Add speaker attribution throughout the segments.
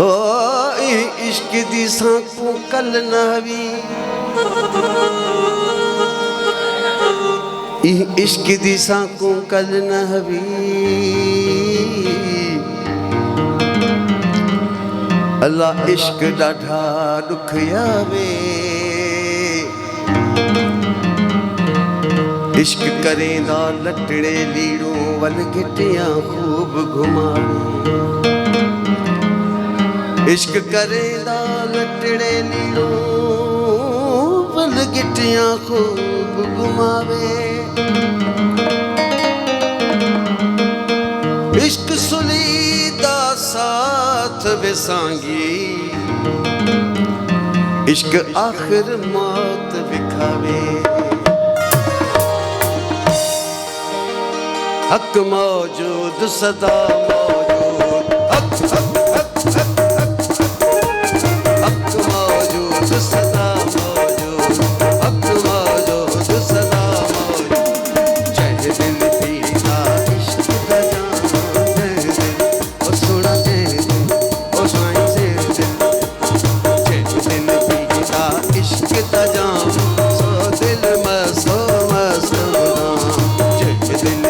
Speaker 1: ओ इश्क दी सांकू कल नवी, इश्क दी सांकू कल नवी, अल्लाह इश्क डाढ़ा दुखया वे। इश्क करेंदा लटड़े लीड़ों वल गिटियां खूब घुमावे। इश्क करेंदा लटड़े लीड़ों वल गिटियां खूब घुमावे। इश्क सुली दा साथ विसांगी, इश्क आखिर मौत विखावे। हक मौजूद सदा मौजूद, हक मौजूद सदा मौजूद, हक मौजूद सदा मौजूद। जय दिल पीता इश्क दा जाम, जय दिल ओ सोना जय दिल ओ साईं जय दिल। जय दिल पीता इश्क दा जाम, सो दिल मसो मसो जय दिल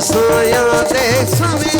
Speaker 1: साया दे समी